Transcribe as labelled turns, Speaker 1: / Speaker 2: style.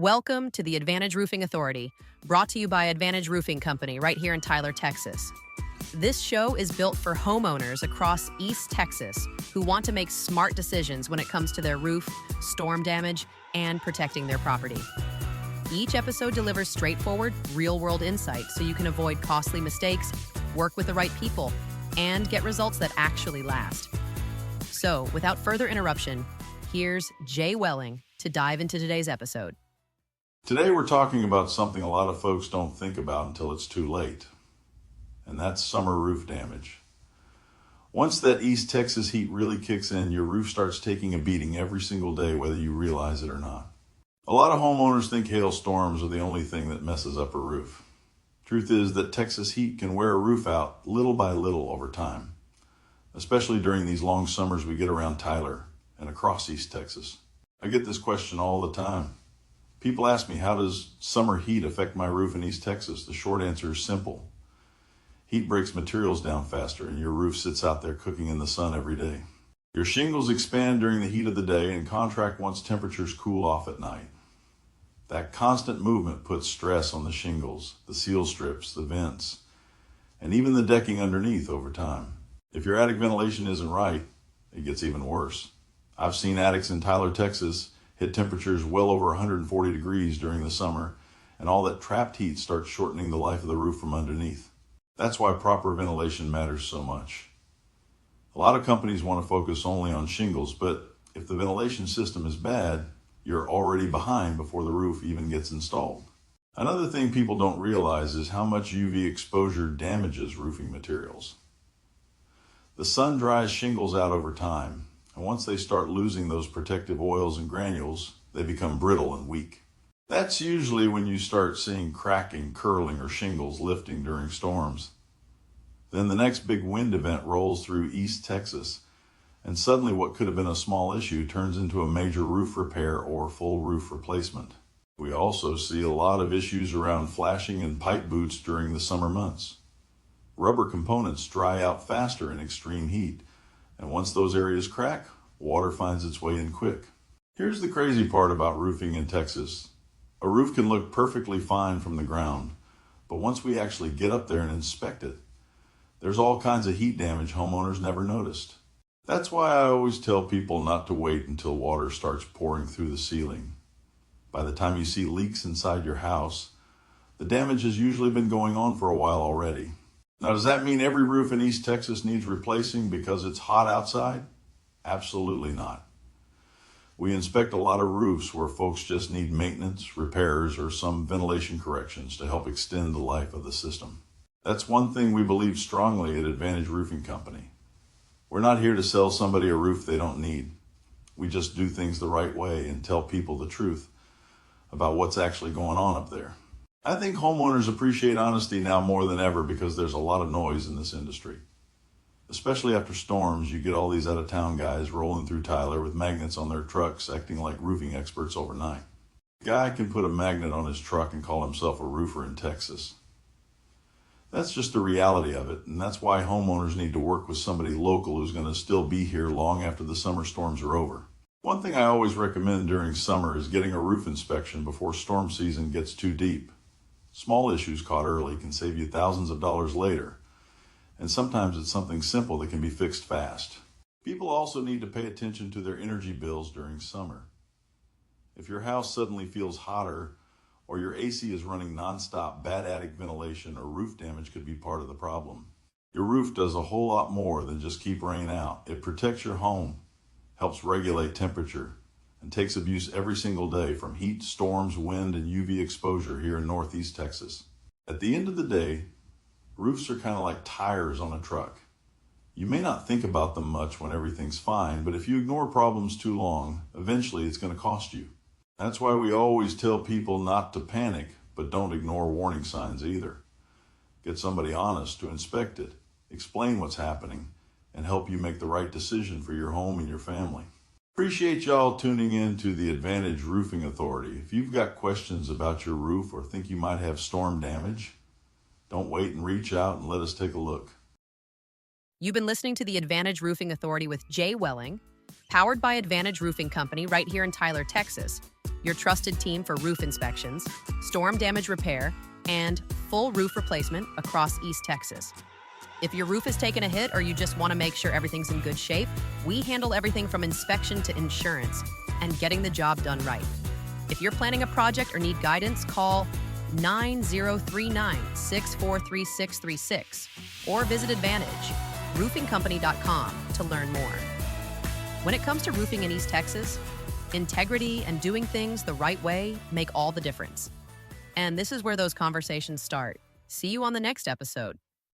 Speaker 1: Welcome to the Advantage Roofing Authority, brought to you by Advantage Roofing Company right here in Tyler, Texas. This show is built for homeowners across East Texas who want to make smart decisions when it comes to their roof, storm damage, and protecting their property. Each episode delivers straightforward, real-world insights so you can avoid costly mistakes, work with the right people, and get results that actually last. So, without further interruption, here's Jay Welling to dive into today's episode.
Speaker 2: Today we're talking about something a lot of folks don't think about until it's too late, and that's summer roof damage. Once that East Texas heat really kicks in, your roof starts taking a beating every single day, whether you realize it or not. A lot of homeowners think hailstorms are the only thing that messes up a roof. Truth is that Texas heat can wear a roof out little by little over time, especially during these long summers we get around Tyler and across East Texas. I get this question all the time. People ask me, how does summer heat affect my roof in East Texas? The short answer is simple. Heat breaks materials down faster, and your roof sits out there cooking in the sun every day. Your shingles expand during the heat of the day and contract once temperatures cool off at night. That constant movement puts stress on the shingles, the seal strips, the vents, and even the decking underneath over time. If your attic ventilation isn't right, it gets even worse. I've seen attics in Tyler, Texas hit temperatures well over 140 degrees during the summer, and all that trapped heat starts shortening the life of the roof from underneath. That's why proper ventilation matters so much. A lot of companies want to focus only on shingles, but if the ventilation system is bad, you're already behind before the roof even gets installed. Another thing people don't realize is how much UV exposure damages roofing materials. The sun dries shingles out over time, and once they start losing those protective oils and granules, they become brittle and weak. That's usually when you start seeing cracking, curling, or shingles lifting during storms. Then the next big wind event rolls through East Texas, and suddenly what could have been a small issue turns into a major roof repair or full roof replacement. We also see a lot of issues around flashing and pipe boots during the summer months. Rubber components dry out faster in extreme heat, and once those areas crack, water finds its way in quick. Here's the crazy part about roofing in Texas. A roof can look perfectly fine from the ground, but once we actually get up there and inspect it, there's all kinds of heat damage homeowners never noticed. That's why I always tell people not to wait until water starts pouring through the ceiling. By the time you see leaks inside your house, the damage has usually been going on for a while already. Now, does that mean every roof in East Texas needs replacing because it's hot outside? Absolutely not. We inspect a lot of roofs where folks just need maintenance, repairs, or some ventilation corrections to help extend the life of the system. That's one thing we believe strongly at Advantage Roofing Company. We're not here to sell somebody a roof they don't need. We just do things the right way and tell people the truth about what's actually going on up there. I think homeowners appreciate honesty now more than ever because there's a lot of noise in this industry. Especially after storms, you get all these out-of-town guys rolling through Tyler with magnets on their trucks acting like roofing experts overnight. A guy can put a magnet on his truck and call himself a roofer in Texas. That's just the reality of it, and that's why homeowners need to work with somebody local who's going to still be here long after the summer storms are over. One thing I always recommend during summer is getting a roof inspection before storm season gets too deep. Small issues caught early can save you thousands of dollars later, and sometimes it's something simple that can be fixed fast. People also need to pay attention to their energy bills during summer. If your house suddenly feels hotter, or your AC is running nonstop, bad attic ventilation or roof damage could be part of the problem. Your roof does a whole lot more than just keep rain out. It protects your home, helps regulate temperature, and takes abuse every single day from heat, storms, wind, and UV exposure here in Northeast Texas. At the end of the day, roofs are kind of like tires on a truck. You may not think about them much when everything's fine, but if you ignore problems too long, eventually it's going to cost you. That's why we always tell people not to panic, but don't ignore warning signs either. Get somebody honest to inspect it, explain what's happening, and help you make the right decision for your home and your family. Appreciate y'all tuning in to the Advantage Roofing Authority. If you've got questions about your roof or think you might have storm damage, don't wait and reach out and let us take a look.
Speaker 1: You've been listening to the Advantage Roofing Authority with Jay Welling, powered by Advantage Roofing Company right here in Tyler, Texas. your trusted team for roof inspections, storm damage repair, and full roof replacement across East Texas. If your roof has taken a hit or you just want to make sure everything's in good shape, we handle everything from inspection to insurance and getting the job done right. If you're planning a project or need guidance, call 9039-643636 or visit AdvantageRoofingCompany.com to learn more. When it comes to roofing in East Texas, integrity and doing things the right way make all the difference. And this is where those conversations start. See you on the next episode.